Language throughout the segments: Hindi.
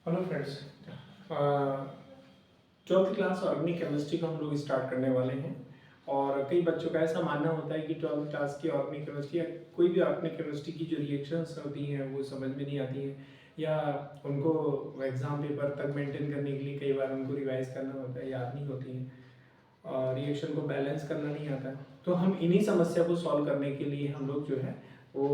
Hello friends, 12th class organic chemistry को हम लोग स्टार्ट करने वाले हैं। और कई बच्चों का ऐसा मानना होता है कि 12th क्लास की ऑर्गेनिक केमिस्ट्री या कोई भी ऑर्गेनिक केमिस्ट्री की जो रिएक्शंस होती हैं वो समझ में नहीं आती हैं, या उनको एग्ज़ाम पेपर तक मेंटेन करने के लिए कई बार उनको रिवाइज करना होता है, याद नहीं होती हैं, और रिएक्शन को बैलेंस करना नहीं आता है। तो हम इन्हीं समस्या को सॉल्व करने के लिए हम लोग जो है वो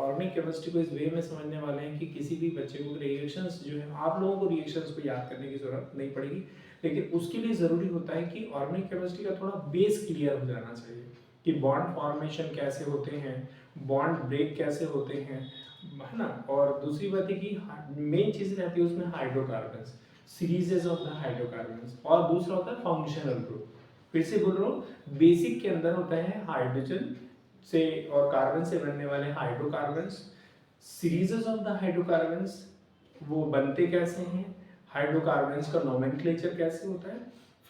ऑर्गेनिक केमिस्ट्री को इस वे में समझने वाले हैं कि किसी भी बच्चे को रिएक्शंस जो है, आप लोगों को रिएक्शंस को याद करने की ज़रूरत नहीं पड़ेगी, लेकिन उसके लिए ज़रूरी होता है कि ऑर्गेनिक केमिस्ट्री का थोड़ा बेस क्लियर हो जाना चाहिए कि बॉन्ड फॉर्मेशन कैसे होते हैं, बॉन्ड ब्रेक कैसे होते हैं, है ना। और दूसरी बात है कि मेन चीज़ रहती है उसमें हाइड्रोकार्बन्स, सीरीजेस ऑफ द हाइड्रोकार्बन्स, और दूसरा होता है फंक्शनल ग्रुप। फिर से बोल रहा हूँ, बेसिक के अंदर होता है हाइड्रोजन से और कार्बन से बनने वाले हाइड्रोकार्बन्स, सीरीजेस ऑफ द हाइड्रोकार्बन्स वो बनते कैसे हैं, हाइड्रोकार्बन्स का नोमेनक्लेचर कैसे होता है,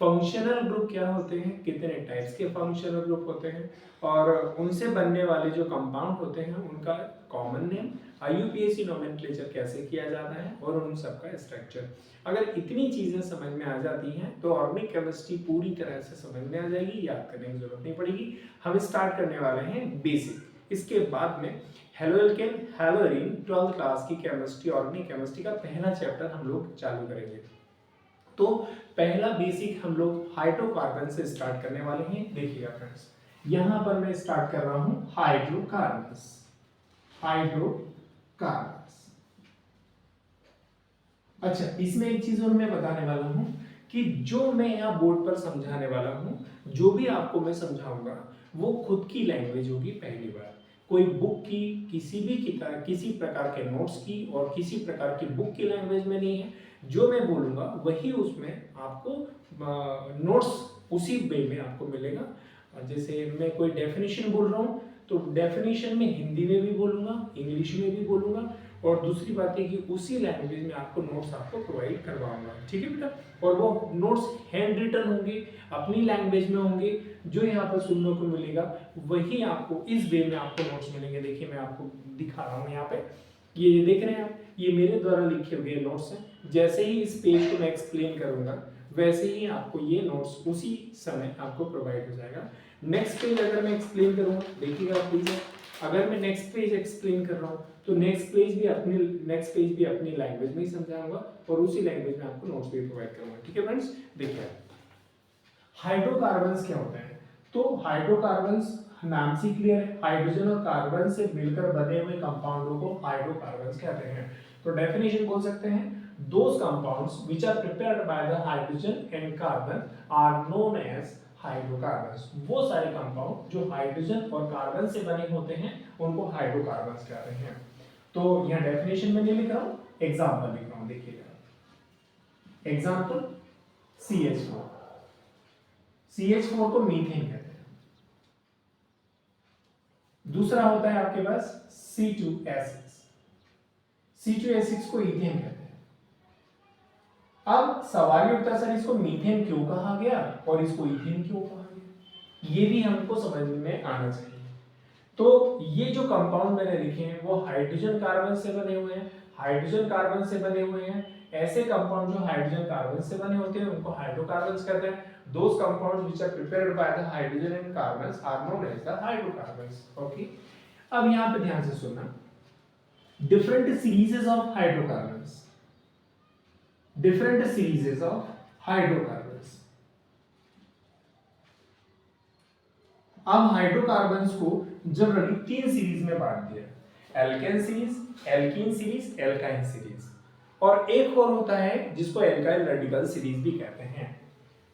फंक्शनल ग्रुप क्या होते हैं, कितने टाइप्स के फंक्शनल ग्रुप होते हैं, और उनसे बनने वाले जो कंपाउंड होते हैं उनका कॉमन नेम, आईयूपीएसी नोमेनक्लेचर कैसे किया जाता है, और उन सबका स्ट्रक्चर। अगर इतनी चीज़ें समझ में आ जाती हैं तो ऑर्गेनिक केमिस्ट्री पूरी तरह से समझ में आ जाएगी, याद करने की जरूरत नहीं पड़ेगी। हम स्टार्ट करने वाले हैं बेसिक, इसके बाद में हेलोएल्केन हेलोरीन 12th क्लास की केमिस्ट्री, ऑर्गेनिक केमिस्ट्री का पहला चैप्टर हम लोग चालू करेंगे। तो पहला बेसिक हम लोग हाइड्रोकार्बन से स्टार्ट करने वाले हैं। देखिएगा फ्रेंड्स, यहां पर मैं स्टार्ट कर रहा हूं हाइड्रोकार्बन्स। हाइड्रोकार्बन्स, अच्छा इसमें एक चीज और मैं बताने वाला हूं कि जो मैं यहाँ बोर्ड पर समझाने वाला हूं, जो भी आपको मैं समझाऊंगा वो खुद की लैंग्वेज होगी। पहली बार कोई बुक की, किसी भी किताब, किसी प्रकार के नोट्स की और किसी प्रकार की बुक की लैंग्वेज में नहीं है। जो मैं बोलूंगा वही उसमें आपको नोट्स उसी वे में आपको मिलेगा। जैसे मैं कोई डेफिनेशन बोल रहा हूँ तो डेफिनेशन में हिंदी में भी बोलूंगा, इंग्लिश में भी बोलूंगा, और दूसरी बात है कि उसी लैंग्वेज में आपको नोट्स आपको प्रोवाइड करवाऊंगा। ठीक है बेटा, और वो नोट्स हैंड रिटन होंगे, अपनी लैंग्वेज में होंगे। जो यहाँ पर सुनने को मिलेगा वही आपको इस वे में आपको नोट्स मिलेंगे। देखिए मैं आपको दिखा रहा हूँ यहाँ पे, ये देख रहे हैं आप, ये मेरे द्वारा लिखे हुए नोट्स हैं। जैसे ही इस पेज को मैं एक्सप्लेन करूंगा वैसे ही आपको ये नोट्स उसी समय आपको प्रोवाइड हो जाएगा। नेक्स्ट पेज अगर मैं एक्सप्लेन करूंगा, देखिएगा प्लीज, अगर मैं नेक्स्ट पेज एक्सप्लेन कर रहा हूँ तो नेक्स्ट पेज भी अपनी लैंग्वेज में ही समझाऊंगा और उसी लैंग्वेज में आपको नोट्स भी प्रोवाइड करूंगा। ठीक है फ्रेंड्स, देखिए हाइड्रोकार्बन्स क्या होते हैं। तो हाइड्रोकार्बन्स नाम से क्लियर है, हाइड्रोजन और कार्बन से मिलकर बने हुए कंपाउंडों को हाइड्रोकार्बन्स कहते हैं। तो डेफिनेशन बोल सकते हैं, those compounds which are prepared by the hydrogen and carbon are known as hydrocarbons. वो सारे कंपाउंड जो हाइड्रोजन और कार्बन से बने होते हैं उनको हाइड्रोकार्बन्स कहते हैं। तो यहाँ डेफिनेशन में नहीं लिख रहा हूँ, एग्जांपल लिख रहा हूँ। देखिएगा एग्जांपल, CH4। CH4 को मीथेन कहते हैं। दूसरा होता है आपके पास C2H6। C2H6 को इथेन कहते हैं। अब सवाल ये उठता है, सर इसको मीथेन क्यों कहा गया और इसको इथेन क्यों कहा गया, ये भी हमको समझ में आना चाहिए। तो ये जो कंपाउंड मैंने लिखे हैं वो हाइड्रोजन कार्बन से बने हुए हैं, हाइड्रोजन कार्बन से बने हुए हैं। ऐसे कंपाउंड जो हाइड्रोजन कार्बन से बने होते हैं उनको हाइड्रोकार्बन्स कहते हैं। Those compounds which are prepared by the hydrogen and carbons are known as the hydrocarbons. Okay, अब यहां पे ध्यान से सुनना, different series of hydrocarbons, different series of hydrocarbons। अब हाइड्रोकार्बन्स को जनरली 3 सीरीज में बांट दिया, alkane series, alkene series, alkyne series, और एक और होता है जिसको एल्काइल रेडिकल सीरीज भी कहते हैं।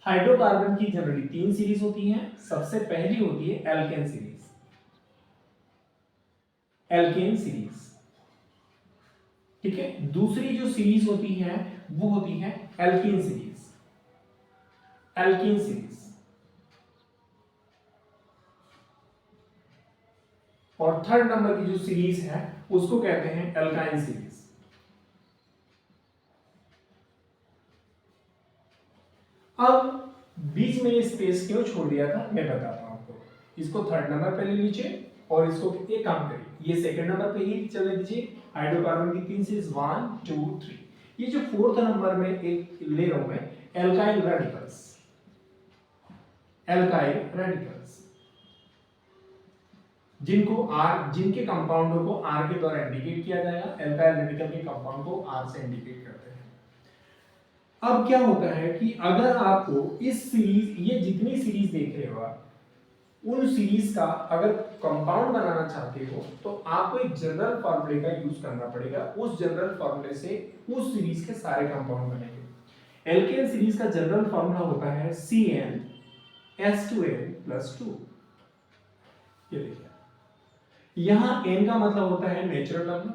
हाइड्रोकार्बन की जनरली 3 सीरीज होती हैं। सबसे पहली होती है एल्केन सीरीज, एल्केन सीरीज, ठीक है। दूसरी जो सीरीज होती है वो होती है एल्कीन सीरीज, एल्कीन सीरीज, और थर्ड नंबर की जो सीरीज है उसको कहते हैं एल्काइन सीरीज। अब बीच में ये स्पेस क्यों छोड़ दिया था मैं बताता हूं आपको। इसको थर्ड नंबर पे ले लीजिए और इसको एक काम करिए, ये सेकंड नंबर पे ही चले दीजिए। हाइड्रोकार्बन की 3 सीरीज 1 2 3, ये जो फोर्थ नंबर में एक ले रहा हूं मैं, एल्काइल रेडिकल्स, एल्काइल रेडिकल्स जिनके कंपाउंडों को R के द्वारा इंडिकेट किया जाएगा। एल्काइल रेडिकल के कंपाउंड को R से इंडिकेट करते हैं। अब क्या होता है कि अगर आपको इस सीरीज, ये जितनी सीरीज देख रहे हो आप, उन सीरीज का अगर कंपाउंड बनाना चाहते हो तो आपको एक जनरल फॉर्मूले का यूज करना पड़ेगा। उस जनरल फॉर्मूले से उस सीरीज के सारे कंपाउंड बनेंगे। एल्केन सीरीज का जनरल फॉर्मूला होता है CnH2n+2। ये देखिए, यहां n का मतलब होता है नेचुरल नंबर।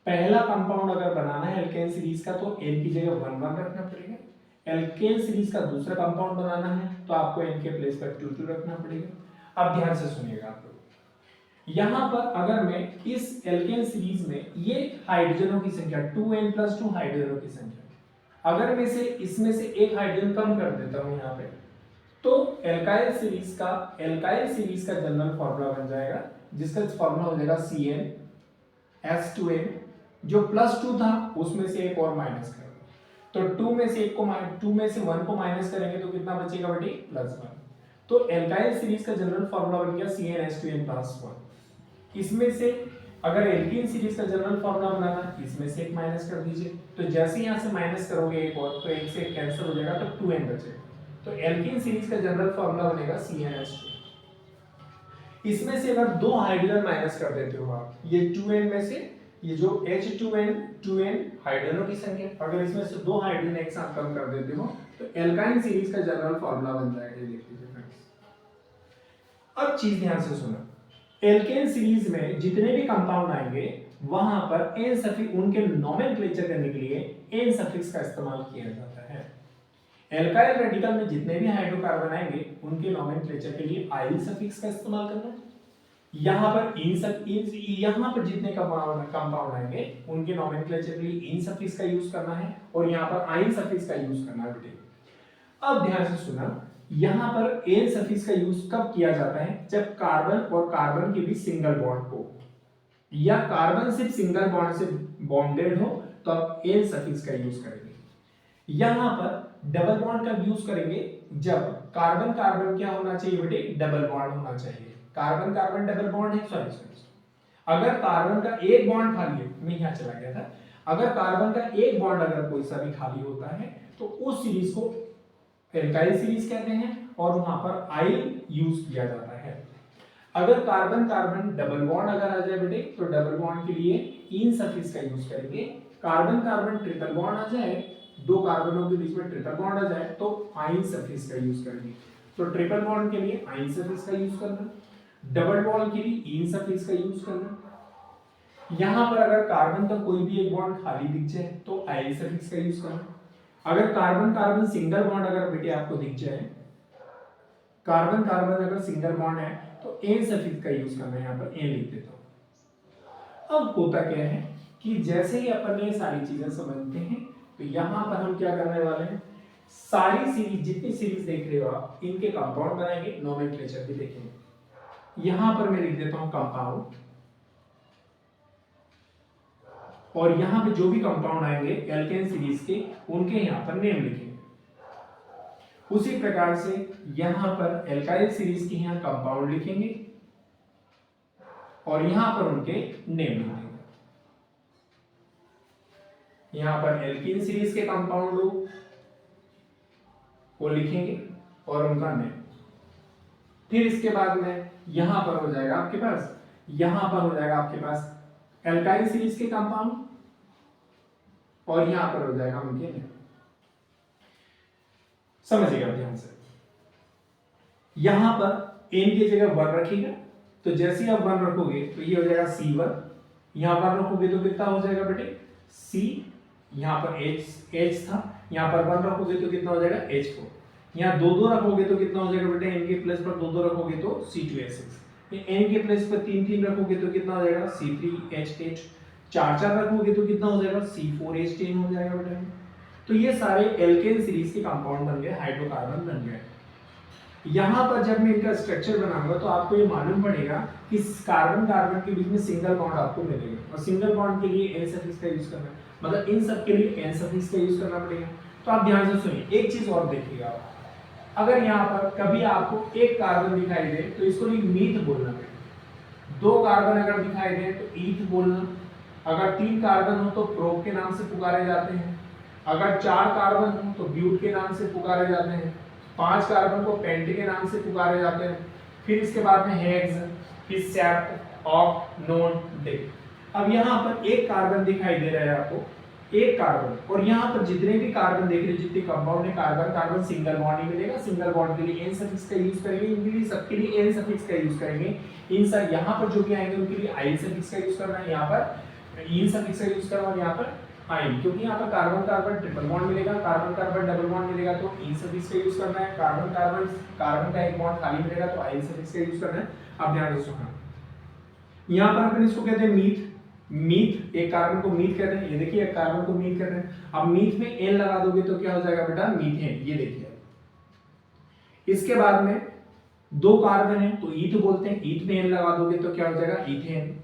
पहला कंपाउंड अगर बनाना है एल्केन सीरीज का तो n की जगह 1 1 रखना पड़ेगा। एल्केन सीरीज का दूसरा कंपाउंड बनाना है तो आपको n के प्लेस पर 2 2 रखना पड़ेगा। अब ध्यान से सुनिएगा आप लोग, यहां पर अगर मैं इस एल्केन सीरीज में ये हाइड्रोजनों की संख्या 2n+2 हाइड्रोजनों की संख्या, अगर मैं से इसमें से एक हाइड्रोजन कम कर देता हूं यहां पे, तो एल्काइल सीरीज का जनरल फार्मूला बन जाएगा, जिसका फार्मूला हो जाएगा CnH2n। जो +2 था उसमें से एक और माइनस कर दो, तो 2 में से 1 को माइनस करेंगे तो कितना बचेगा बेटे, +1। तो एल्काइल सीरीज का जनरल फार्मूला बन गया CnH2n+1। इसमें से अगर एल्कीन सीरीज का जनरल फार्मूला बनाना, इसमें से एक माइनस कर दीजिए, तो जैसे यहां से माइनस करोगे एक और, तो एक से कैंसिल हो जाएगा, तो 2n बचेगा। तो एल्कीन सीरीज का जनरल फार्मूला बनेगा CnH2। इसमें से अगर 2 हाइड्रोजन माइनस कर देते हो आप, ये 2n में से ये जो H2n हाइड्रोजनों की संख्या, अगर इसमें से 2 हाइड्रोजन एक साथ कम कर देते हो तो एल्काइन सीरीज का जनरल फार्मूला बन जाएगा। ये देख लीजिए फ्रेंड्स। अब चीज ध्यान से सुनो, एल्केन सीरीज में जितने भी कंपाउंड आएंगे वहां पर n सफिक्स, उनके नोमेनक्लेचर करने के लिए n सफिक्स का इस्तेमाल किया जाता है। एल्काइल रेडिकल में जितने भी हाइड्रोकार्बन आएंगे उनके नोमेनक्लेचर के लिए आइल सफिक्स का इस्तेमाल करना है। यहाँ पर जितने कंपाउंड आएंगे उनके नोमेनक्लेचर के लिए इन सफिक्स का यूज करना है, और यहाँ पर आइन सफिक्स का यूज करना है बेटे। अब ध्यान से सुना, यहाँ पर एन सफिक्स का यूज कब किया जाता है, जब कार्बन और कार्बन के बीच सिंगल बॉन्ड हो, या कार्बन सिर्फ सिंगल बॉन्ड से बॉन्डेड हो, तो आप एन सफिक्स का यूज करेंगे। यहाँ पर डबल बॉन्ड का यूज करेंगे जब कार्बन कार्बन क्या होना चाहिए बेटे, डबल बॉन्ड होना चाहिए। कार्बन कार्बन डबल बॉन्ड है, सॉरी, अगर कार्बन का एक बॉन्ड खाली है, मैं यहां चला गया था, अगर कार्बन का एक बॉन्ड अगर कोई सा भी खाली होता है तो उस सीरीज को एल्काइल सीरीज कहते हैं और वहां पर आइल यूज किया जाता है। अगर कार्बन कार्बन डबल बॉन्ड अगर आ जाए बेटे, तो डबल बॉन्ड के लिए इन सफिक्स का यूज करेंगे। कार्बन कार्बन ट्रिपल बॉन्ड आ जाए, 2 कार्बनों के बीच में ट्रिपल बॉन्ड आ जाए, तो आइन सफिक्स का यूज करेंगे। तो ट्रिपल बॉन्ड के लिए आइन सफिक्स का यूज करना, डबल बॉन्ड के लिए इन सफिक्स का यूज करना। यहां पर अगर कार्बन का कोई भी एक बॉन्ड खाली दिख जाए तो आइन सफिक्स का यूज करना। अगर कार्बन कार्बन सिंगल बॉन्ड अगर बेटे आपको दिख जाए, कार्बन कार्बन अगर सिंगल बॉन्ड है तो एन सफिक्स का यूज करना है, यहां पर एन लिख देता हूं। अब होता क्या है कि जैसे ही अपन ये सारी चीजें समझते हैं तो यहां पर हम क्या करने वाले हैं, सारी सीरीज, जितनी सीरीज देख रहे हो आप, इनके कंपाउंड बनाएंगे, नोमेनक्लेचर भी देखेंगे। यहां पर मैं लिख देता हूं कंपाउंड, और यहां पे जो भी कंपाउंड आएंगे एल्केन सीरीज के, उनके यहां पर नेम लिखेंगे। उसी प्रकार से यहां पर एल्काइल सीरीज के यहां कंपाउंड लिखेंगे और यहां पर उनके नेम लिखेंगे। यहां पर एल्कीन सीरीज के कंपाउंड को लिखेंगे और उनका नेम। फिर इसके बाद में यहां पर हो जाएगा आपके पास, यहां पर हो जाएगा आपके पास एल्काइल सीरीज के कंपाउंड, और यहां पर हो जाएगा उनके नेम। समझिएगा ध्यान से, यहां पर n की जगह 1 रखिएगा, तो जैसे ही आप 1 रखोगे तो ये हो जाएगा C1, यहां पर रखोगे तो कितना हो जाएगा बेटे, C, यहां पर H था, यहां पर 1 रखोगे तो कितना हो जाएगा H4, यहां 2 2 रखोगे तो कितना हो जाएगा बेटे, n के प्लेस पर 2 2 रखोगे तो C2H6, n के प्लेस पर 3 3 रखोगे तो कितना हो जाएगा C3H8, 4 4 रखोगे तो कितना हो जाएगा C4H10 हो जाएगा बेटा। तो ये सारे एल्केन सीरीज के कंपाउंड बन गए, हाइड्रोकार्बन बन गए। यहाँ पर जब मैं इनका स्ट्रक्चर बनाऊंगा तो आपको ये मालूम पड़ेगा कि कार्बन कार्बन के बीच में सिंगल बॉन्ड आपको मिलेगा, और सिंगल बॉन्ड के लिए एन सफिक्स का यूज करना है, मतलब इन सब के लिए एन सफिक्स का यूज करना पड़ेगा। तो आप ध्यान से सुनिए, एक चीज और देखिएगा, अगर यहाँ पर कभी आपको एक कार्बन दिखाई दे तो इसको मीथ बोलना पड़ेगा, 2 कार्बन अगर दिखाई दे तो ईथ बोलना, अगर 3 कार्बन हो तो प्रोप के नाम से पुकारे जाते हैं, अगर 4 कार्बन हो तो ब्यूट के नाम से पुकारे जाते हैं, 5 कार्बन को पेंट के नाम से पुकारे जाते हैं, फिर इसके बाद में हेक्स, फिर सेप्ट, ऑक, नोन, डिक। अब यहाँ पर एक कार्बन दिखाई दे रहा है आपको, एक कार्बन, और यहाँ पर जितने भी कार्बन देख रहे हैं, जितने कंपाउंड है, कार्बन कार्बन सिंगल बॉन्ड ही मिलेगा। सिंगल बॉन्ड के लिए एन सफिक्स का यूज करेंगे, इनके लिए सबके लिए एन सफिक्स का यूज करेंगे। इन सब यहाँ पर जो भी आएंगे उनके लिए आई सफिक्स का यूज करना है, यहाँ पर इन सफिक्स का यूज करना, और यहाँ पर आई, क्योंकि यहाँ पर कार्बन कार्बन ट्रिपल बॉन्ड मिलेगा, कार्बन कार्बन डबल बॉन्ड मिलेगा तो इन सफिक्स का यूज करना है, कार्बन कार्बन कार्बन का एक बॉन्ड खाली मिलेगा तो आई सफिक्स का यूज करना है। आप ध्यान से सुनना, यहाँ पर अपन इसको कहते हैं मीथ। मीथ, एक कार्बन को मीथ कहते हैं, ये देखिए एक कार्बन को मीथ कहते हैं। अब मीथ में एन लगा दोगे तो क्या हो जाएगा बेटा, मीथेन, ये देखिए। इसके बाद में 2 कार्बन है तो ईथ बोलते हैं, ईथ में एन लगा दोगे तो क्या हो जाएगा, ईथेन।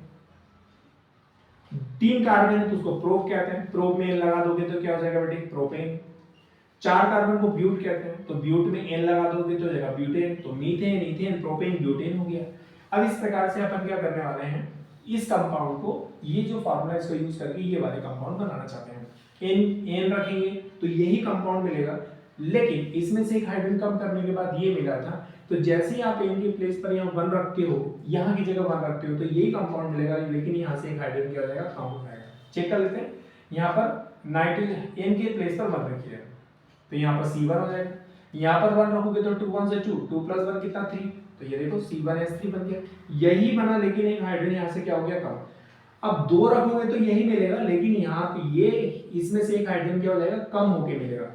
3 कार्बन है तो उसको प्रोप कहते हैं, प्रोप में एन लगा दोगे तो क्या हो जाएगा बेटे, प्रोपेन। 4 कार्बन को ब्यूट कहते हैं, तो ब्यूट में एन लगा दोगे तो हो जाएगा ब्यूटेन, तो मीथेन, ईथेन, प्रोपेन, ब्यूटेन हो गया। अब इस प्रकार से अपन क्या करने वाले हैं, इस कंपाउंड को, ये जो फार्मूला इसको यूज करके ये वाले कंपाउंड बनाना चाहते हैं। एन रखेंगे तो यही कंपाउंड मिलेगा, लेकिन इसमें से एक हाइड्रोजन कम करने के बाद ये मिला था, तो जैसे ही आप एन के प्लेस पर यहाँ 1 रखते हो, यहाँ की जगह 1 रखते हो तो यही कंपाउंड मिलेगा, लेकिन यहाँ से एक हाइड्रोजन क्या हो जाएगा, कम हो जाएगा। चेक कर लेते हैं, यहाँ पर नाइट्रोजन एन के प्लेस पर 1 रखिए तो यहाँ पर C1 हो जाएगा, यहाँ पर 1 रखोगे तो 2 1 से 2, 2 + 1 कितना 3, तो ये देखो C1H3 बन गया, यही बना, लेकिन एक हाइड्रोजन यहाँ से क्या हो गया, कम। अब 2 रखोगे तो यही मिलेगा, लेकिन यहाँ पे ये इसमें से एक हाइड्रोजन क्या हो जाएगा, कम होके मिलेगा।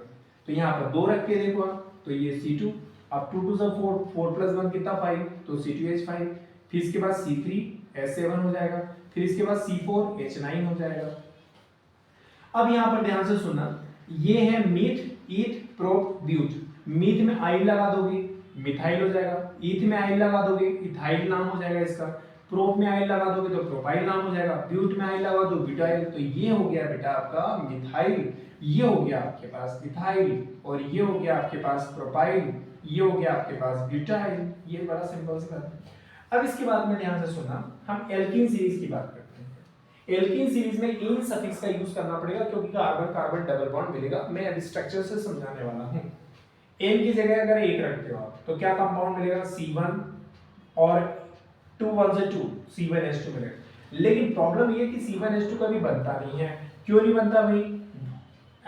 तो यहाँ पर 2 रख के देखो आप, तो ये C2, अब 2 2 से 4, 4 + 1 कितना 5, तो C2H5, फिर इसके बाद C3H7 हो जाएगा, फिर इसके बाद C4H9 हो जाएगा। अब यहाँ पर ध्यान से सुनना, ये है मीथ, ईथ, प्रोप, ब्यूट। मीथ में आई लगा दोगे मिथाइल हो जाएगा, ईथ में आई लगा दोगे इथाइल नाम हो जाएगा इसका, प्रोप में आई लगा दोगे तो प्रोपाइल नाम हो जाएगा, ब्यूट में आई लगा दो ब्यूटाइल, तो ये हो गया बेटा आपका मिथाइल, ये हो गया आपके पास इथाइल, और ये हो गया आपके पास प्रोपाइल, ये हो गया आपके पास ब्यूटाइल। ये बड़ा सिंपल सा बात है। अब इसके बाद में ध्यान से सुनना, हम एल्कीन सीरीज की बात करते हैं। एल्कीन सीरीज में इन सफिक्स का यूज करना पड़ेगा, क्योंकि कार्बन कार्बन डबल बॉन्ड मिलेगा। मैं अब स्ट्रक्चर से समझाने वाला हूं। एन की जगह अगर 1 रखते हो आप तो क्या कंपाउंड मिलेगा, C1, और 2 1 से 2 C1H2 मिलेगा। लेकिन प्रॉब्लम ये है कि C1H2 कभी बनता नहीं है। क्यों नहीं बनता भाई,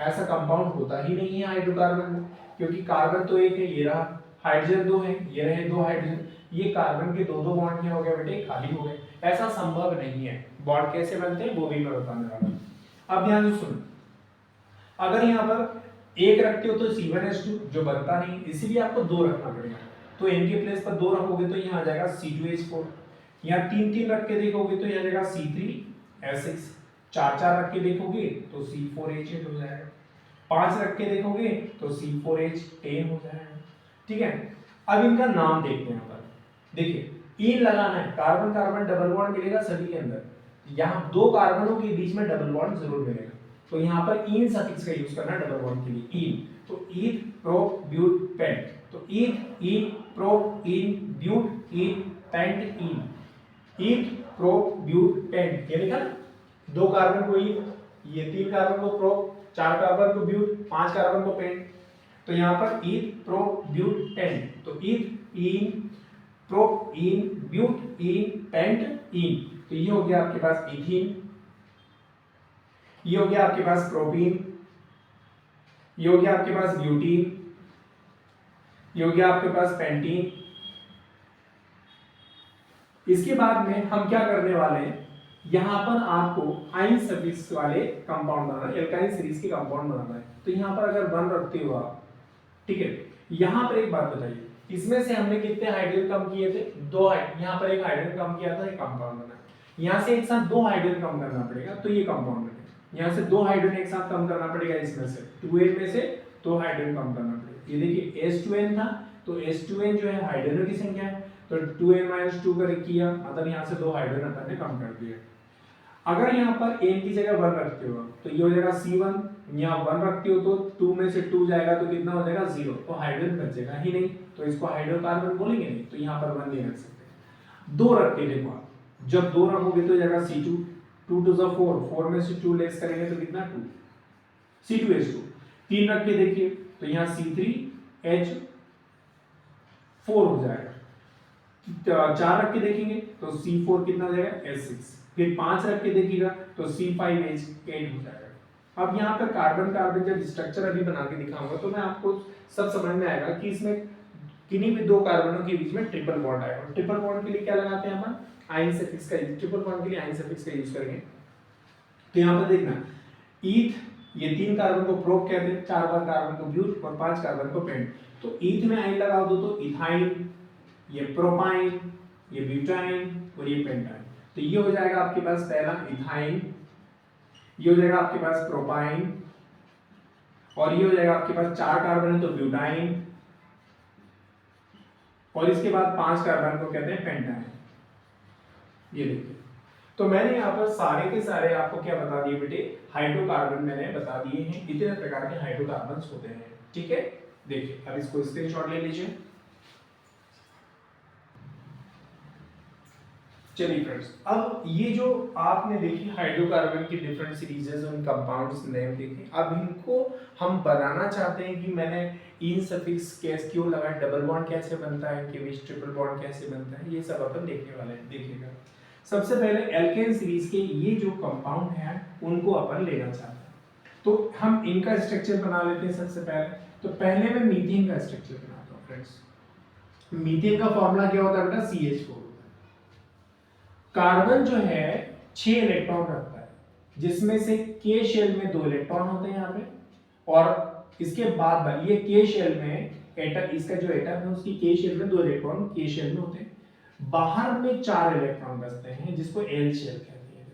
ऐसा कंपाउंड होता ही नहीं है हाइड्रोकार्बन में, क्योंकि कार्बन तो एक है, ये रहा, हाइड्रोजन 2 है, ये रहे 2 हाइड्रोजन, ये कार्बन के 2 बॉन्ड क्या हो गए बेटे, खाली हो गए। ऐसा संभव नहीं है। बॉन्ड कैसे बनते हैं वो भी मैं बताने वाला हूं। अब ध्यान से सुनो, अगर यहाँ पर 1 रखते हो तो C1H2 जो बनता नहीं, इसीलिए आपको 2 रखना पड़ेगा। तो n के प्लेस पर 2 रखोगे तो यहाँ आ जाएगा C2H4, यहाँ 3 3 रख के देखोगे तो यहाँ आ जाएगा C3H6, 4 4 रख के देखोगे तो C4H8 हो जाएगा, 5 रख के देखोगे तो C4H10 हो जाएगा। ठीक है, अब इनका नाम देखते हैं। यहाँ पर देखिए इन लगाना है, कार्बन कार्बन डबल बॉन्ड मिलेगा सभी के अंदर, यहाँ 2 कार्बनों के बीच में डबल बॉन्ड जरूर मिलेगा, तो यहाँ पर इन सफिक्स का यूज करना है डबल बॉन्ड के लिए, इन। तो ईथ, प्रोप, ब्यूट, पेंट, तो ईथ, इन, प्रोप, इन, ब्यूट, इन, पेंट, इन, ईथ, प्रोप, ब्यूट, पेंट, ये लिखा ना, 2 कार्बन को ईथ, ये 3 कार्बन को प्रोप, 4 कार्बन को ब्यूट, 5 कार्बन को पेंट, तो यहाँ पर ईथ, प्रोप, ब्यूट, पेंट, तो ईथ, इन, प्रोप, इन, ब्यूट, इन, पेंट, इन, तो ये हो गया आपके पास इथीन, ये हो गया आपके पास प्रोपीन, ये हो गया आपके पास ब्यूटीन, ये हो गया आपके पास पेंटीन। इसके बाद में हम क्या करने वाले हैं, यहां पर आपको आइन सफिक्स वाले कंपाउंड बनाना है, एल्काइन सीरीज के कंपाउंड बनाना है। तो यहां पर अगर 1 रखते हो आप, ठीक है, यहां पर एक बात बताइए, इसमें से हमने कितने हाइड्रोजन कम किए थे, 2 हाइड्रोजन, यहां पर एक हाइड्रोजन कम किया था, ये कंपाउंड बना। यहां से एक साथ 2 हाइड्रोजन कम करना पड़ेगा तो ये कंपाउंड बनेगा। यहाँ से 2 हाइड्रोजन एक साथ कम करना पड़ेगा, इसमें से 2n में से 2 हाइड्रोजन कम करना पड़ेगा। ये देखिए H2n था, तो H2N जो है हाइड्रोजन की संख्या है, तो 2n-2 कर किया, मतलब यहाँ से 2 हाइड्रोजन अपन ने कम कर दिए। अगर यहाँ पर n की जगह 1 रखते हो तो ये हो जाएगा C1, यहाँ 1 रखते हो तो 2 में से 2 जाएगा तो कितना हो जाएगा 0, तो हाइड्रोजन बचेगा ही नहीं, तो इसको हाइड्रोकार्बन बोलेंगे नहीं, तो यहाँ पर 1 नहीं रख सकते। 2 रख के देखो आप, जब 2 रखोगे तो जाएगा C2, 2 to 4, 4 में से 2 लेस करेंगे तो कितना 2, C2H2। 3 रख के देखिए तो यहाँ C3H4 हो जाएगा। 4 रख के देखेंगे तो C4 कितना हो जाएगा H6, फिर 5 रख के देखिएगा तो C5H8 हो जाएगा। अब यहाँ पर कार्बन कार्बन जब स्ट्रक्चर अभी बना के दिखाऊंगा तो मैं आपको सब समझ में आएगा कि इसमें किन्हीं भी दो कार्बनों के बीच में ट्रिपल बॉन्ड आएगा। ट्रिपल बॉन्ड के लिए क्या लगाते हैं अपन, आयन सफिक्स का, ट्रिपल बॉन्ड के लिए आयन सफिक्स का यूज करेंगे। तो यहाँ पर देखना, ईथ, ये 3 कार्बन को प्रोप कहते हैं, 4 बार कार्बन को ब्यूट और 5 कार्बन को पेंट। तो ईथ में आयन लगा दो तो इथाइन, ये प्रोपाइन, ये ब्यूटाइन और ये पेंटाइन। तो ये हो जाएगा आपके पास पहला इथाइन, ये हो जाएगा आपके पास प्रोपाइन, और ये हो जाएगा आपके पास 4 कार्बन है तो ब्यूटाइन, और इसके बाद 5 कार्बन को कहते हैं पेंटाइन। ये देखिए, तो मैंने यहाँ पर सारे के सारे आपको क्या बता दिए बेटे, हाइड्रोकार्बन मैंने बता दिए हैं, इतने प्रकार के हाइड्रोकार्बन होते हैं। ठीक है, देखिए अब इसको स्क्रीनशॉट ले लीजिए। चलिए फ्रेंड्स, अब ये जो आपने देखी हाइड्रोकार्बन की डिफरेंट सीरीजेस और कंपाउंड्स नेम देखे, अब इनको हम बनाना चाहते हैं कि मैंने इन सफिक्स कैसे क्यों लगा, डबल बॉन्ड कैसे बनता है, केमिस्ट ट्रिपल बॉन्ड कैसे बनता है, ये सब अपन देखने वाले हैं। देखिएगा, सबसे पहले एल्केन सीरीज के ये जो कंपाउंड है उनको अपन लेना चाहते हैं, तो हम इनका स्ट्रक्चर बना लेते हैं। सबसे पहले तो पहले मैं मीथेन का स्ट्रक्चर बनाता हूँ फ्रेंड्स। मीथेन का फॉर्मूला क्या होता है बेटा, CH4। कार्बन जो है 6 इलेक्ट्रॉन रखता है, जिसमें से K शेल में 2 इलेक्ट्रॉन होते हैं यहाँ पे, और इसके बाद ये K शेल में एटम, इसका जो एटम है उसकी K शेल में 2 इलेक्ट्रॉन K शेल में होते हैं, बाहर में 4 इलेक्ट्रॉन बचते हैं जिसको L शेल कहते हैं।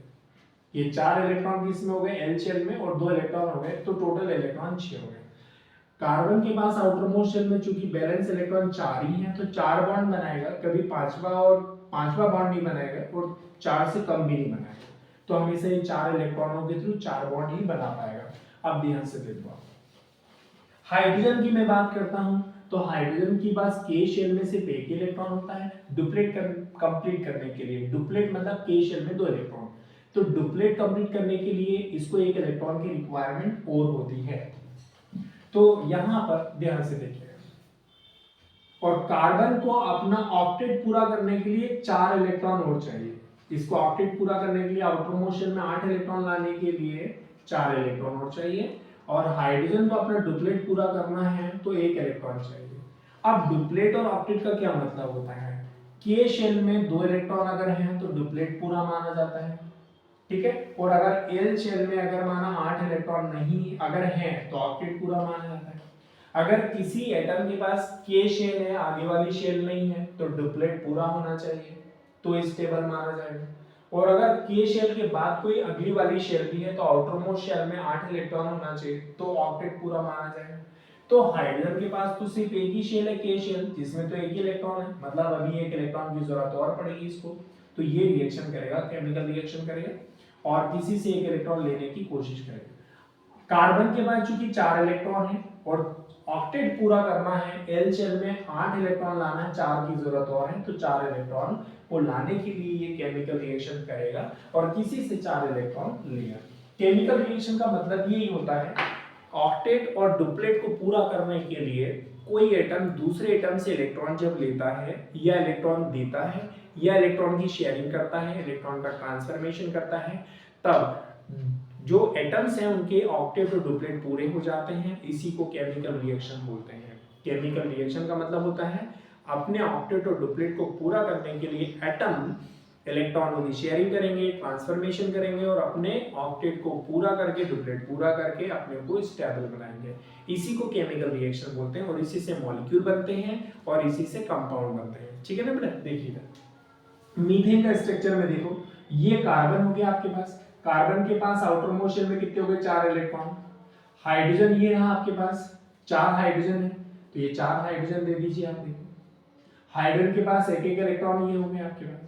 ये 4 इलेक्ट्रॉन किसमें हो गए, L शेल में, और 2 इलेक्ट्रॉन हो गए, तो टोटल इलेक्ट्रॉन 6 हो गए। कार्बन के पास आउटर मोस्ट शेल में चूंकि बैलेंस इलेक्ट्रॉन 4 ही है तो 4 बॉन्ड बनाएगा, कभी पांचवा बॉन्ड नहीं बनाएगा और 4 से कम भी नहीं बनाएगा, तो हमेशा ये 4 इलेक्ट्रॉनों के थ्रू 4 बॉन्ड ही बना पाएगा। अब ध्यान से देखो, हाइड्रोजन की मैं बात करता हूं तो हाइड्रोजन के पास K शेल में सिर्फ एक इलेक्ट्रॉन होता है डुप्लेट कंप्लीट करने के लिए। डुप्लेट मतलब K शेल में 2 इलेक्ट्रॉन, तो डुप्लेट कंप्लीट करने के लिए इसको एक इलेक्ट्रॉन की रिक्वायरमेंट और होती है। तो यहां पर ध्यान से देखिए, और कार्बन को अपना ऑक्टेट पूरा करने के लिए 4 इलेक्ट्रॉन और चाहिए। इसको ऑक्टेट पूरा करने के लिए आउटर मोस्ट शेल में 8 इलेक्ट्रॉन लाने के लिए 4 इलेक्ट्रॉन और चाहिए, और हाइड्रोजन को अपना डुप्लेट पूरा करना है तो 1 इलेक्ट्रॉन चाहिए। अब डुप्लेट और ऑक्टेट का क्या मतलब होता है, K शेल में 2 इलेक्ट्रॉन अगर हैं तो डुप्लेट पूरा माना जाता है, ठीक है, और अगर L शेल में अगर माना 8 इलेक्ट्रॉन नहीं अगर हैं तो ऑक्टेट पूरा माना जाता है। अगर किसी एटम के पास K शेल है, आगे वाली शेल नहीं है, तो डुप्लेट पूरा होना चाहिए तो स्टेबल माना जाएगा, और अगर K शेल के बाद कोई अगली वाली शेल भी है तो आउटर मोस्ट शेल में 8 इलेक्ट्रॉन होना चाहिए तो ऑक्टेट पूरा माना जाएगा। तो हाइड्रोजन के पास तो सिर्फ एक ही शेल है K शेल, जिसमें तो एक ही इलेक्ट्रॉन है, मतलब अभी 1 इलेक्ट्रॉन की जरूरत और पड़ेगी इसको, तो ये रिएक्शन करेगा, केमिकल रिएक्शन करेगा और किसी से 1 इलेक्ट्रॉन लेने की कोशिश करेगा। कार्बन के पास चूंकि 4 इलेक्ट्रॉन है और ऑक्टेट पूरा करना है, L शेल में 8 इलेक्ट्रॉन लाना है, 4 की जरूरत और है, तो 4 इलेक्ट्रॉन को लाने के लिए ये केमिकल रिएक्शन करेगा और किसी से 4 इलेक्ट्रॉन लेगा। केमिकल रिएक्शन का मतलब यही होता है, ऑक्टेट और डुप्लेट को पूरा करने के लिए कोई एटम दूसरे एटम से इलेक्ट्रॉन जब लेता है या इलेक्ट्रॉन देता है या इलेक्ट्रॉन की शेयरिंग करता है, इलेक्ट्रॉन का ट्रांसफॉर्मेशन करता है, तब जो एटम्स हैं उनके ऑक्टेट और डुप्लेट पूरे हो जाते हैं, इसी को केमिकल रिएक्शन बोलते हैं। केमिकल रिएक्शन का मतलब होता है अपने ऑक्टेट और डुप्लेट को पूरा करने के लिए एटम इलेक्ट्रॉनों की शेयरिंग करेंगे, ट्रांसफॉर्मेशन करेंगे और अपने ऑक्टेट को पूरा करके, डुप्लेट पूरा करके अपने को स्टेबल बनाएंगे। इसी को केमिकल रिएक्शन बोलते हैं और इसी से मॉलिक्यूल बनते हैं और इसी से कंपाउंड बनते हैं। ठीक है ना बेटा, देखिएगा मीथेन का स्ट्रक्चर में देखो, ये कार्बन हो गया आपके पास, कार्बन के पास आउटर मोस्ट शेल में कितने हो गए 4 इलेक्ट्रॉन, हाइड्रोजन ये रहा आपके पास 4 हाइड्रोजन है, तो ये 4 हाइड्रोजन दे दीजिए आप। देखो हाइड्रोजन के पास एक एक इलेक्ट्रॉन ये होंगे आपके पास।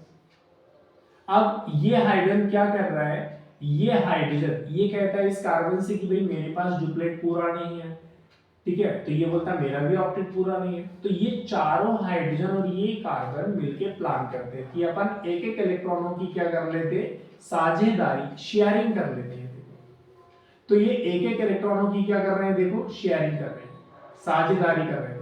अब ये हाइड्रोजन क्या कर रहा है, ये हाइड्रोजन ये कहता है इस कार्बन से कि भाई मेरे पास डुप्लेट पूरा नहीं है, ठीक है, तो ये बोलता है मेरा भी ऑक्टेट पूरा नहीं है। तो ये चारों हाइड्रोजन और ये कार्बन मिलके प्लान करते हैं कि अपन एक एक इलेक्ट्रॉनों की क्या कर लेते, साझेदारी शेयरिंग कर लेते हैं। तो ये एक एक इलेक्ट्रॉनों की क्या कर रहे हैं, देखो शेयरिंग कर रहे हैं, साझेदारी कर रहे हैं।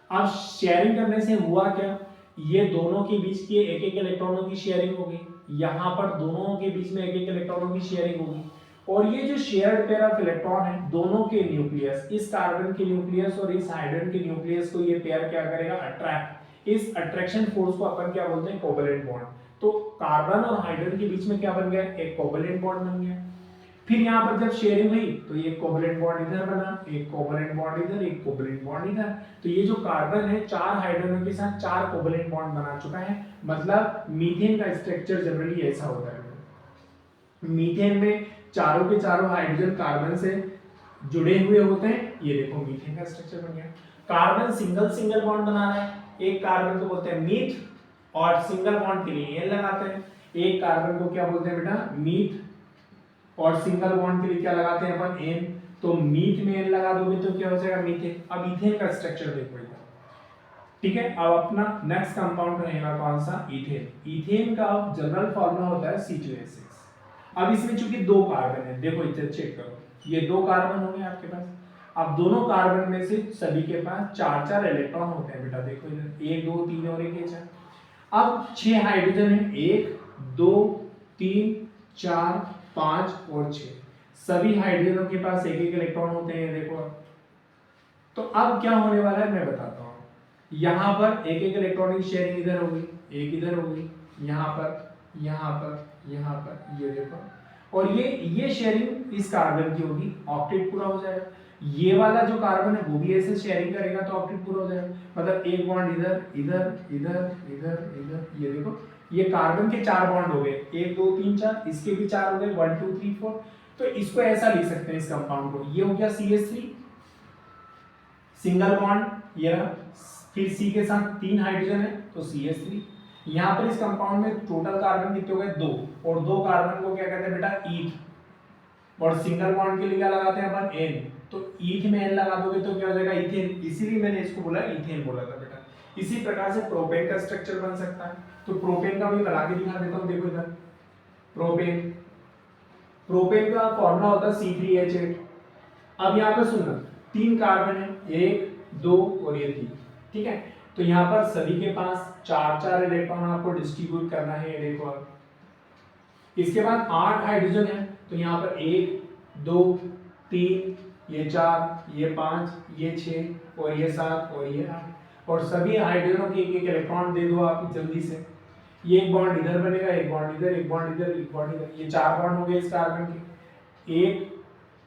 अब शेयरिंग करने से हुआ क्या, ये दोनों के बीच की एक एक इलेक्ट्रॉनों की शेयरिंग होगी, यहाँ पर दोनों के बीच में एक एक इलेक्ट्रॉनों की शेयरिंग होगी, और ये जो शेयर्ड पेयर ऑफ इलेक्ट्रॉन है दोनों के न्यूक्लियस, इस कार्बन के न्यूक्लियस और इस हाइड्रोजन के न्यूक्लियस को ये पेयर क्या करेगा, अट्रैक्ट। इस अट्रैक्शन फोर्स को अपन क्या बोलते हैं, कोवैलेंट बॉन्ड। तो कार्बन और हाइड्रोजन के बीच में क्या बन गया, एक कोवैलेंट बॉन्ड बन गया। फिर यहाँ पर जब शेयरिंग हुई तो ये कोवैलेंट बॉन्ड इधर बना, एक कोवैलेंट बॉन्ड इधर, एक कोवैलेंट बॉन्ड इधर। तो ये जो कार्बन है 4 हाइड्रोजन के साथ 4 कोवैलेंट बॉन्ड बना चुका है। मतलब मीथेन का स्ट्रक्चर जनरली ऐसा होता है। मीथेन में चारों के चारों हाइड्रोजन कार्बन से जुड़े हुए होते हैं। ये देखो मीथेन का स्ट्रक्चर बन गया। कार्बन सिंगल सिंगल बॉन्ड बना रहा है, एक कार्बन को बोलते हैं मीथ, और सिंगल बॉन्ड के लिए एन लगाते हैं। एक कार्बन को क्या बोलते हैं बेटा, मीथ, और सिंगल बॉन्ड के लिए क्या लगाते हैं अपन, एन। तो मीथ में एन लगा दोगे तो क्या हो जाएगा, मीथेन। अब इथेन का स्ट्रक्चर देखो इधर, ठीक है। अब अपना नेक्स्ट कंपाउंड रहेगा कौन सा, इथेन। इथेन का जनरल फॉर्मूला होता है C2H6। अब इसमें चूंकि 2 कार्बन है, देखो इधर चेक करो, ये 2 कार्बन होंगे आपके पास। अब दोनों कार्बन में से सभी के पास 4-4 इलेक्ट्रॉन होते हैं बेटा, देखो इधर 1 2 3 और 1 4। अब 6 हाइड्रोजन है, 1 2 3 4 5 और 6, सभी हाइड्रोजनों के पास एक एक इलेक्ट्रॉन होते हैं, देखो। तो अब क्या होने वाला है मैं बताता हूँ। यहाँ पर एक एक इलेक्ट्रॉन की शेयरिंग इधर हो गई, एक इधर हो गई, यहाँ पर, यहाँ पर, यहाँ पर, ये देखो। और ये शेयरिंग इस कार्बन की होगी, ऑक्टेट पूरा हो जाएगा। ये वाला जो कार्बन है वो भी ऐसे शेयरिंग करेगा तो ऑक्टेट पूरा हो जाएगा। मतलब एक बॉन्ड इधर इधर इधर इधर इधर, ये देखो ये कार्बन के 4 बॉन्ड हो गए, 1 2 3 4, इसके भी 4 हो गए, 1 2 3 4। तो इसको ऐसा लिख सकते हैं इस कंपाउंड को, ये हो गया CH3 सिंगल बॉन्ड, ये रहा। फिर C के साथ 3 हाइड्रोजन है तो CH3। यहाँ पर इस कंपाउंड में टोटल कार्बन कितने हो गए, 2, और 2 कार्बन को क्या कहते हैं बेटा, ईथ। और सिंगल बॉन्ड के लिए क्या लगाते हैं अपन, N। तो ईथ में N लगा दोगे तो क्या हो जाएगा, इथेन। इसीलिए मैंने इसको बोला इथेन बोला था बेटा। इसी प्रकार से प्रोपेन का स्ट्रक्चर बन सकता है। तो प्रोपेन का भी बना के दिखा देता हूँ, देखो इधर प्रोपेन। प्रोपेन का फॉर्मूला होता है C3H8। अब यहाँ पे सुनना, 3 कार्बन है, 1 2 और ये 3, ठीक है। तो यहाँ पर सभी के पास 4-4 इलेक्ट्रॉन आपको डिस्ट्रीब्यूट करना है, ये देखो आप। इसके बाद 8 हाइड्रोजन है, तो यहाँ पर 1 2 3, ये 4, ये 5, ये 6 और ये 7 और ये 8, और सभी हाइड्रोजनों के एक एक इलेक्ट्रॉन दे दो आप जल्दी से। ये एक बॉन्ड इधर बनेगा, एक बॉन्ड इधर, एक बॉन्ड इधर, एक बॉन्ड इधर, ये 4 बॉन्ड हो गए इस कार्बन के, 1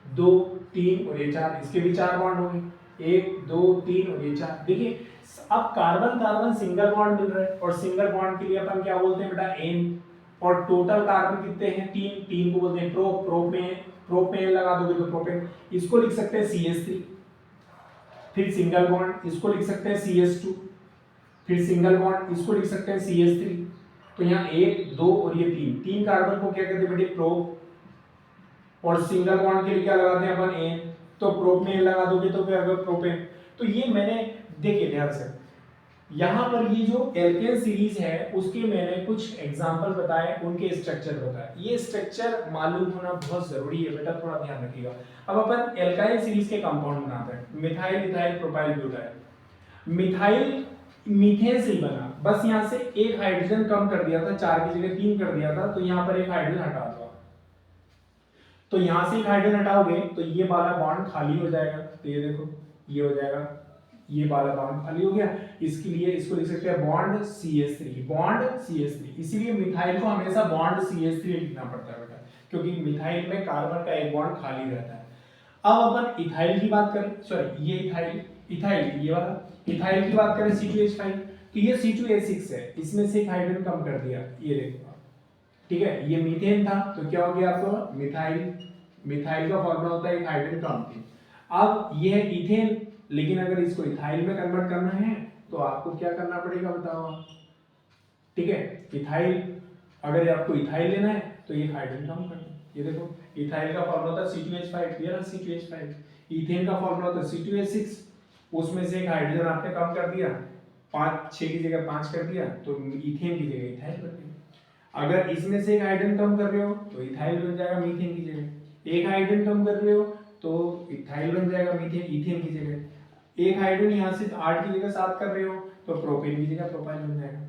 2 3 और ये 4, इसके भी 4 बॉन्ड हो गए, 1 2 3 और ये 4। देखिए अब कार्बन कार्बन सिंगल बॉन्ड मिल रहा है, और सिंगल बॉन्ड के लिए अपन क्या बोलते हैं बेटा, N। और टोटल कार्बन कितने हैं, 3, 3 को बोलते हैं प्रोप। प्रोप में लगा दोगे तो प्रोपेन। इसको लिख सकते हैं CH3, फिर सिंगल बॉन्ड, इसको लिख सकते हैं CH2, फिर सिंगल बॉन्ड, इसको लिख सकते हैं CH3। तो यहाँ 1 2 और ये 3 कार्बन को क्या कहते हैं बेटे, प्रोप। और सिंगल बॉन्ड के लिए क्या लगाते हैं अपन, N। तो प्रोप में लगा दोगे तो क्या होगा, प्रोपेन। तो ये मैंने, देखिए ध्यान से, यहाँ पर ये जो एल्केन सीरीज है उसके मैंने कुछ एग्जांपल बताए, उनके स्ट्रक्चर बताए। ये स्ट्रक्चर मालूम होना बहुत जरूरी है बेटा, थोड़ा ध्यान रखिएगा। अब अपन एल्काइल सीरीज के कंपाउंड बनाते हैं, methyl ethyl propyl butyl. Methyl methane से ही बना, बस यहाँ से एक हाइड्रोजन कम कर दिया था, 4 की जगह 3 कर दिया था, तो यहाँ पर एक हाइड्रोजन हटा दो। तो यहाँ से एक हाइड्रोजन हटाओगे तो ये वाला बॉन्ड खाली हो जाएगा, तो ये देखो ये हो जाएगा, ये वाला बॉन्ड खाली हो गया। इसके लिए इसको लिख सकते हैं बॉन्ड CH3, बॉन्ड CH3। इसीलिए मिथाइल को हमेशा बॉन्ड CH3 लिखना पड़ता है बेटा, क्योंकि मिथाइल में कार्बन का एक बॉन्ड खाली रहता है। अब अपन इथाइल की बात करें, सॉरी ये इथाइल ये वाला इथाइल की बात करें, C2H5। तो ये C2H6 है, इसमें से एक हाइड्रोजन कम कर दिया, ये देखो, ठीक है। ये मीथेन था तो क्या हो गया आपको, मिथाइल। मिथाइल का फॉर्मूला होता है एक हाइड्रोजन कम थी। अब ये है इथेन, लेकिन अगर इसको इथाइल में कन्वर्ट करना है तो आपको क्या करना पड़ेगा बताओ आप। ठीक है, इथाइल, अगर आपको इथाइल लेना है तो ये हाइड्रोजन कम कर दो। ये देखो इथाइल का फॉर्मूला होता है C2H5, ये रहा C2H5। ईथेन का फॉर्मूला होता है C2H6, उसमें से एक हाइड्रोजन आपने कम कर दिया, 5 6 की जगह 5 कर दिया तो ईथेन की जगह इथाइल बन गया। अगर इसमें से एक हाइड्रोजन कम कर रहे हो तो इथाइल बन जाएगा मीथेन की जगह, एक हाइड्रोजन कम कर रहे हो तो इथाइल बन जाएगा मीथेन ईथेन की जगह, एक हाइड्रोजन यहाँ से 8 की जगह 7 कर रहे हो तो प्रोपेन की जगह प्रोपाइल बन जाएगा।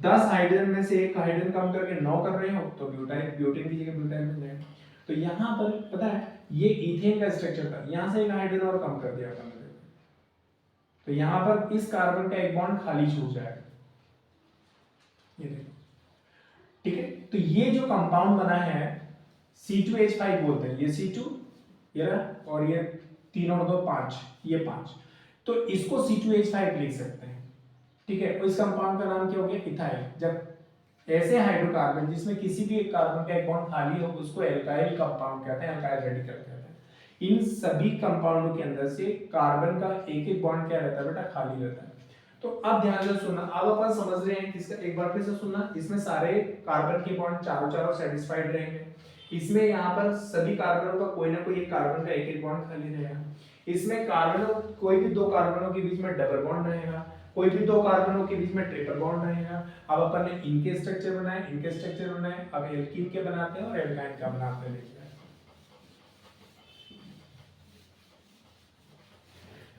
10 हाइड्रोजन में से एक हाइड्रोजन कम करके 9 कर रहे हो तो ब्यूटाइल, ब्यूटेन की जगह ब्यूटाइल बन जाएगा। तो यहाँ पर पता है ये ईथेन का स्ट्रक्चर था, यहाँ से एक हाइड्रोजन और कम कर दिया अपन ने, तो यहाँ पर इस कार्बन का एक बॉन्ड खाली छूट जाएगा। ये देखो, ठीक है। तो ये जो कंपाउंड बना है C2H5 बोलते हैं, ये C2 ये रहा और ये 3 और 2 5, ये 5, तो इसको C2H5 लिख सकते हैं। ठीक है, इस कंपाउंड का नाम क्या हो गया इथाइल। जब ऐसे हाइड्रोकार्बन जिसमें किसी भी एक कार्बन का एक बॉन्ड खाली हो उसको एल्काइल कंपाउंड कहते हैं, एल्काइल रेडिकल कहते हैं। इन सभी कंपाउंडों के अंदर से कार्बन का एक एक बॉन्ड क्या रहता है बेटा, खाली रहता है। तो अब ध्यान से सुनना, अब अपन समझ रहे हैं किसका, एक बार फिर से सुनना, इसमें सारे कार्बन के बॉन्ड चारों चारों सेटिस्फाइड रहेंगे, इसमें यहाँ पर सभी कार्बनों का कोई ना कोई एक कार्बन का एक एक बॉन्ड खाली रहेगा, इसमें कार्बनों कोई भी दो कार्बनों के बीच में डबल बॉन्ड रहेगा, कोई भी दो कार्बनों के बीच में ट्रिपल बॉन्ड रहेगा। अब अपन ने इनके स्ट्रक्चर बनाए, इनके स्ट्रक्चर बनाए, अब एल्कीन के बनाते हैं और एल्काइन का बनाते हैं।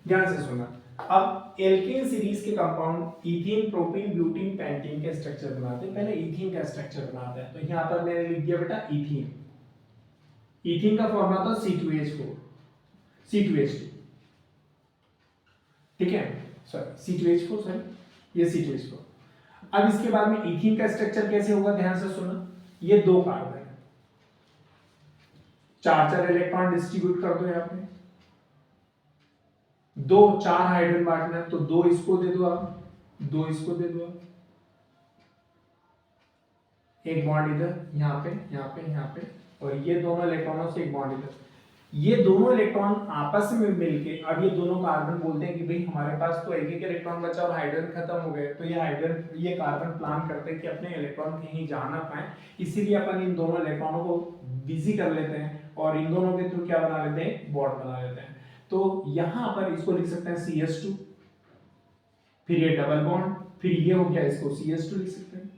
ध्यान से सुनना, अब एल्केन सीरीज के compound ethene, propene, butene, pentene के स्ट्रक्चर बनाते हैं। पहले इथीन का स्ट्रक्चर बनाते हैं, तो यहां पर मैंने लिख दिया बेटा इथीन। इथीन का फॉर्मूला था C2H4, C2H2, ठीक है, सॉरी C2H4, सॉरी ये C2H4। अब इसके बाद में इथीन का स्ट्रक्चर कैसे होगा, ध्यान से सुनना, ये दो कार्बन है, 4 इलेक्ट्रॉन डिस्ट्रीब्यूट कर दो यहाँ पे, 4 हाइड्रोजन बांटना है तो 2 इसको दे दो आप, 2 इसको दे दो आप, एक बॉन्ड इधर यहाँ पे यहाँ पे यहाँ पे, और ये दोनों इलेक्ट्रॉनों से एक बॉन्ड इधर। ये दोनों इलेक्ट्रॉन आपस में मिलके, अब ये दोनों कार्बन बोलते हैं कि भाई हमारे पास तो एक एक इलेक्ट्रॉन बचा और हाइड्रोजन खत्म हो गए, तो ये हाइड्रोजन, ये कार्बन प्लान करते हैं कि अपने इलेक्ट्रॉन कहीं जा ना पाए, इसीलिए अपन इन दोनों इलेक्ट्रॉनों को बिजी कर लेते हैं और इन दोनों के थ्रू क्या बना लेते हैं, बॉन्ड बना लेते हैं। तो यहां पर इसको लिख सकते हैं CS2, फिर ये डबल बॉन्ड, फिर ये हो गया, इसको CS2 लिख सकते हैं।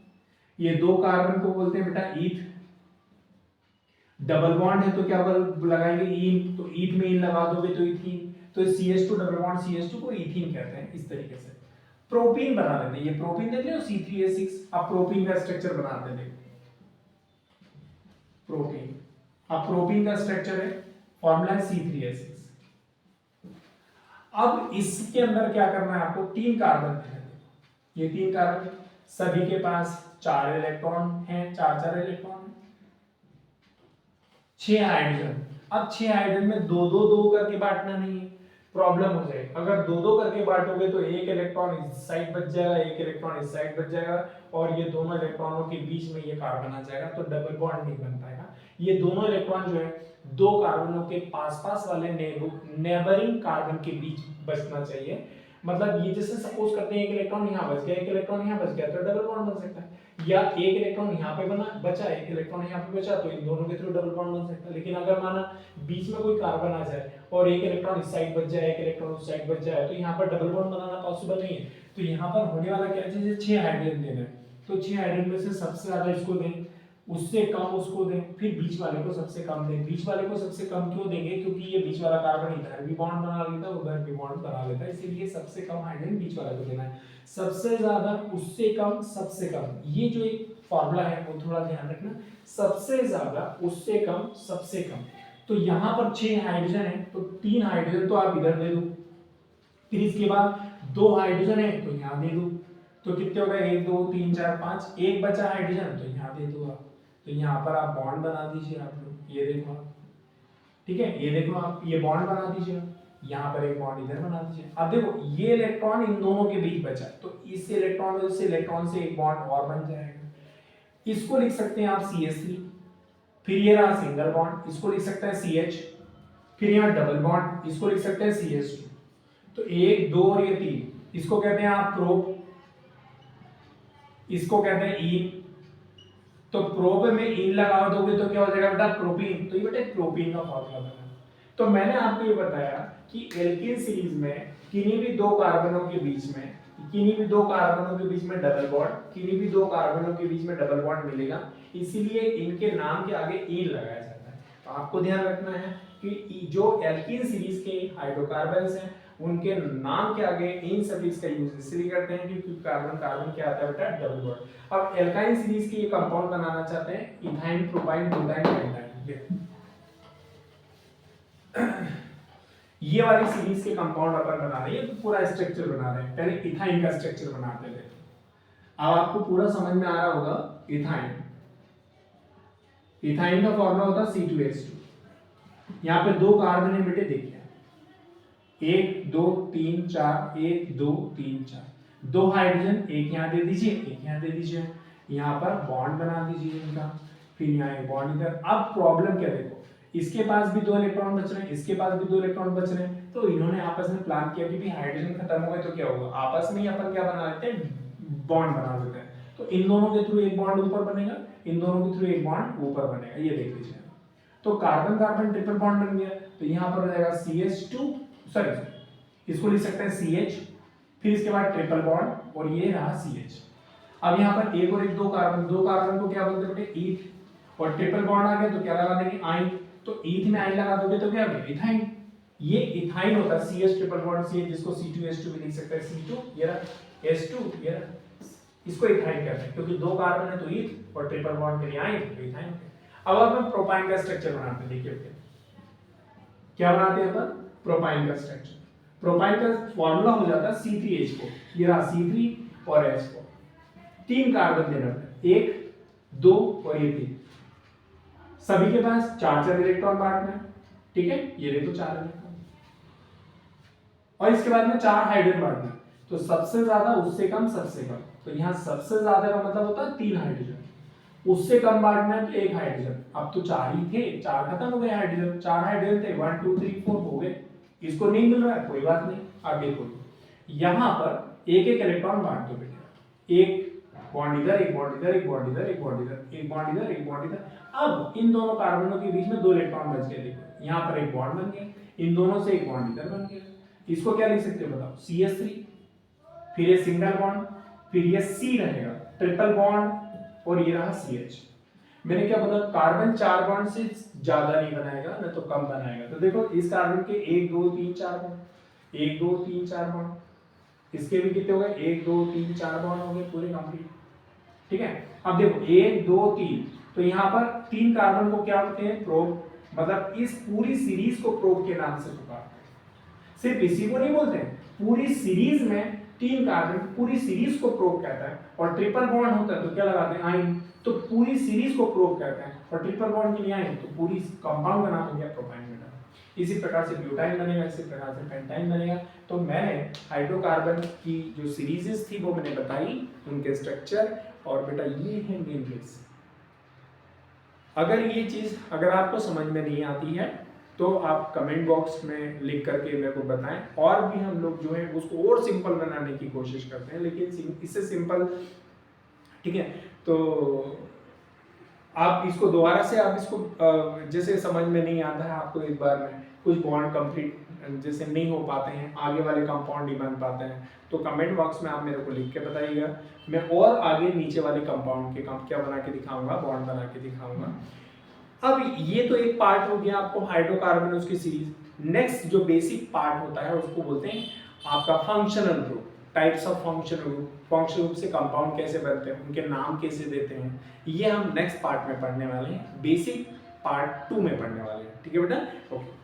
ये दो कार्बन को बोलते हैं बेटा ईथ, डबल बॉन्ड है तो क्या लगाएंगे ईन, तो ईथ में ईन लगा दोगे तो इथीन, तो CS2 डबल बॉन्ड CS2 को इथीन कहते हैं। इस तरीके से प्रोपीन बना लेते हैं, ये प्रोपीन देख लो C3H6। अब प्रोपीन का स्ट्रक्चर बनाते हैं, प्रोपीन, अब प्रोपीन का स्ट्रक्चर है, फॉर्मूला है C3H6। अब इसके अंदर क्या करना है आपको, 3 कार्बन है, ये 3 कार्बन, सभी के पास 4 इलेक्ट्रॉन हैं, 4 इलेक्ट्रॉन है, 6 हाइड्रोजन। अब 6 हाइड्रोजन में 2 करके बांटना नहीं है, प्रॉब्लम हो जाएगी। अगर 2 करके बांटोगे तो एक इलेक्ट्रॉन इस साइड बच जाएगा, एक इलेक्ट्रॉन इस साइड बच जाएगा, और ये दोनों इलेक्ट्रॉनों के बीच में ये कार्बन आ जाएगा, तो डबल बॉन्ड नहीं बन पाएगा। ये दोनों इलेक्ट्रॉन जो है 2 कार्बनों के पास वाले नेबरिंग कार्बन के बीच बचना चाहिए। मतलब ये जैसे सपोज करते हैं एक इलेक्ट्रॉन यहाँ बच गया, एक इलेक्ट्रॉन यहाँ बच गया, तो डबल बॉन्ड बन सकता है, या एक इलेक्ट्रॉन यहाँ पे बचा, एक इलेक्ट्रॉन यहाँ पे बचा, तो इन दोनों के थ्रू डबल बॉन्ड बन सकता है। लेकिन अगर माना बीच में कोई कार्बन आ जाए और एक इलेक्ट्रॉन इस साइड बच जाए, एक इलेक्ट्रॉन उस साइड बच जाए, तो यहाँ पर डबल बॉन्ड बनाना पॉसिबल नहीं है। तो यहाँ पर होने वाला क्या है, 6 हाइड्रोजन देना है, तो 6 हाइड्रोजन में से सबसे ज्यादा इसको दें, उससे कम उसको दें, फिर बीच वाले को सबसे कम दें। बीच वाले को सबसे कम क्यों देंगे, क्योंकि ये बीच वाला कार्बन इधर भी बॉन्ड बना लेता है, उधर भी बॉन्ड बना लेता है, इसीलिए सबसे कम हाइड्रोजन बीच वाले को देना है, सबसे ज्यादा उससे कम सबसे कम। ये जो एक फॉर्मूला है वो थोड़ा ध्यान रखना, सबसे ज्यादा उससे कम सबसे कम। तो यहाँ पर 6 हाइड्रोजन है तो 3 हाइड्रोजन तो आप इधर दे दो, फिर इसके बाद 2 हाइड्रोजन है तो यहाँ दे दो, तो कितने हो गए, 1 2 3 4 5, एक बचा हाइड्रोजन तो यहाँ दे दो आप, तो यहाँ पर आप बॉन्ड बना दीजिए आप लोग, ये देखो आप, ठीक है, ये देखो आप, ये बॉन्ड बना दीजिए, यहाँ पर एक बॉन्ड इधर बना दीजिए। अब देखो ये इलेक्ट्रॉन इन दोनों के बीच बचा, तो इस इलेक्ट्रॉन और इस इलेक्ट्रॉन से एक बॉन्ड और बन जाएगा, इसको लिख सकते हैं आप CH3, फिर ये रहा सिंगल बॉन्ड, इसको लिख सकते हैं CH, फिर यहाँ डबल बॉन्ड, इसको लिख सकते हैं CH2, तो 1 2 और ये 3, इसको कहते हैं आप प्रोब, इसको कहते हैं ईन। तो प्रोब में इन लगा दोगे तो क्या हो जाएगा बेटा, प्रोपीन। तो ये बेटा प्रोपीन का फॉर्मूला बना। तो मैंने आपको ये बताया कि एल्कीन सीरीज में किन्हीं भी दो कार्बनों के बीच में, किन्हीं भी दो कार्बनों के बीच में डबल बॉन्ड, किन्हीं भी दो कार्बनों के बीच में डबल बॉन्ड मिलेगा, इसीलिए इनके नाम के आगे ईन लगाया जाता है। तो आपको ध्यान रखना है कि जो एल्कीन सीरीज के हाइड्रोकार्बन्स हैं उनके नाम के आगे इन सफिक्स का यूज इसलिए करते हैं क्योंकि कार्बन कार्बन क्या आता है बेटा, डबल बॉन्ड। अब एल्काइन सीरीज के ये कंपाउंड बनाना चाहते हैं इथाइन, प्रोपाइन, ब्यूटाइन, पेंटाइन। ये वाली सीरीज के कंपाउंड अपन बना रहे हैं, तो पूरा स्ट्रक्चर बना रहे हैं। पहले इथाइन का स्ट्रक्चर बनाते थे। अब आपको पूरा समझ में आ रहा होगा। इथाइन, इथाइन का फॉर्मूला होता है C2H2। यहाँ पे दो कार्बन है बेटे, देखिए 1 2 3 4, 1 2 3 4, दो हाइड्रोजन, एक यहाँ दे दीजिए, एक यहाँ दे दीजिए, यहाँ पर बॉन्ड बना दीजिए इनका, फिर यहाँ एक बॉन्ड इधर। अब प्रॉब्लम क्या, देखो इसके पास भी 2 इलेक्ट्रॉन बच रहे हैं, इसके पास भी 2 इलेक्ट्रॉन बच रहे हैं। तो इन्होंने आपस में प्लान किया कि भी हाइड्रोजन खत्म हो गए तो क्या होगा, आपस में ही अपन क्या बना लेते हैं, बॉन्ड बना लेते हैं। तो इन दोनों के थ्रू एक बॉन्ड ऊपर बनेगा, इन दोनों के थ्रू एक बॉन्ड ऊपर बनेगा, ये देख लीजिए। तो कार्बन कार्बन ट्रिपल बॉन्ड बन गया। तो यहाँ पर हो जाएगा CH2, सॉरी इसको लिख सकते हैं CH, फिर इसके बाद ट्रिपल बॉन्ड और ये रहा CH। अब यहाँ पर एक और एक दो कार्बन को क्या बोलते हैं, ईथ, और ट्रिपल बॉन्ड आ गया तो क्या लगा देंगे, आइन। तो ईथ में आइन लगा दोगे तो क्या हो गया, इथाइन। ये इथाइन होता है, CH ट्रिपल बॉन्ड CH, जिसको C2H2 भी लिख सकते हैं, C2 ये रहा, H2 ये रहा, इसको इथाइन कहते हैं क्योंकि दो कार्बन है तो ईथ और ट्रिपल बॉन्ड के लिए आइन, तो इथाइन। अब अपन प्रोपाइन का स्ट्रक्चर बनाते हैं। देखिए क्या बनाते हैं अपन, प्रोपाइन का स्ट्रक्चर। प्रोपाइन का फॉर्मूला हो जाता है C3H4, ये रहा C3 और H4। 3 कार्बन देना है, 1 2 और ये 3, सभी के पास 4 इलेक्ट्रॉन बांटना है, ठीक है, ये देखो 4 इलेक्ट्रॉन, और इसके बाद में 4 हाइड्रोजन बांटना है। तो सबसे ज्यादा, उससे कम, सबसे कम। तो यहाँ सबसे ज्यादा का मतलब होता है 3 हाइड्रोजन, उससे कम बांटना है तो 1 हाइड्रोजन। अब तो 4 ही थे, 4 खत्म हो गए हाइड्रोजन, 4 हाइड्रोजन थे, 1 2 3 4 हो गए, इसको नहीं मिल रहा है कोई बात नहीं। अब देखो यहाँ पर एक एक इलेक्ट्रॉन बांट दो बेटा, एक बॉन्ड इधर, एक बॉन्ड इधर, एक बॉन्ड इधर, एक बॉन्ड इधर, एक बॉन्ड इधर, एक बॉन्ड इधर। अब इन दोनों कार्बनों के बीच में 2 इलेक्ट्रॉन बच गए, देखो यहाँ पर एक बॉन्ड बन गया, इन दोनों से एक बॉन्ड इधर बन गया। इसको क्या लिख सकते हो बताओ, CH3, फिर ये सिंगल बॉन्ड, फिर ये C रहेगा, ट्रिपल बॉन्ड, और ये रहा CH। मैंने क्या बोला, कार्बन 4 बॉन्ड से ज्यादा नहीं बनाएगा, न तो कम बनाएगा। तो देखो इस कार्बन के 1 2 3 4 बॉन्ड, 1 2 3 4 बॉन्ड, इसके भी कितने हो गए, 1 2 3 4 बॉन्ड हो गए पूरे कंप्लीट, ठीक है। अब देखो 1 2 3, तो यहाँ पर 3 कार्बन को क्या बोलते हैं, प्रोब, मतलब इस पूरी सीरीज को प्रोब के नाम से पुकारते हैं। सिर्फ इसी को नहीं बोलते हैं, पूरी सीरीज में 3 कार्बन, पूरी सीरीज को प्रोब कहता है। और ट्रिपल बॉन्ड होता है तो क्या लगाते हैं, आइन। तो पूरी सीरीज को प्रोब कहते हैं, और ट्रिपल बॉन्ड के लिए आइन, तो पूरी कंपाउंड का नाम हो गया प्रोपाइन बेटा। इसी प्रकार से ब्यूटाइन बनेगा, इसी प्रकार से पेंटाइन बनेगा। तो मैंने हाइड्रोकार्बन की जो सीरीजेस थी वो मैंने बताई, उनके स्ट्रक्चर, और बेटा ये है मेन बेस। अगर ये चीज अगर आपको समझ में नहीं आती है तो आप कमेंट बॉक्स में लिख करके मेरे को बताएं, और भी हम लोग जो है उसको और सिंपल बनाने की कोशिश करते हैं, लेकिन इससे सिंपल, ठीक है। तो आप इसको दोबारा से, आप इसको जैसे समझ में नहीं आता है आपको एक बार में, कुछ बॉन्ड कंप्लीट जैसे नहीं हो पाते हैं, आगे वाले कंपाउंड नहीं बन पाते हैं, तो कमेंट बॉक्स में आप मेरे को लिख के बताइएगा। मैं और आगे नीचे वाले कंपाउंड के क्या बना के दिखाऊंगा, बॉन्ड बना के दिखाऊंगा। अब ये तो एक पार्ट हो गया आपको हाइड्रोकार्बन उसकी सीरीज। नेक्स्ट जो बेसिक पार्ट होता है उसको बोलते हैं आपका functional group, types of functional group. Functional group से कंपाउंड कैसे बनते हैं, उनके नाम कैसे देते हैं, ये हम नेक्स्ट पार्ट में पढ़ने वाले हैं, बेसिक पार्ट 2 में पढ़ने वाले हैं, ठीक है बेटा, ओके।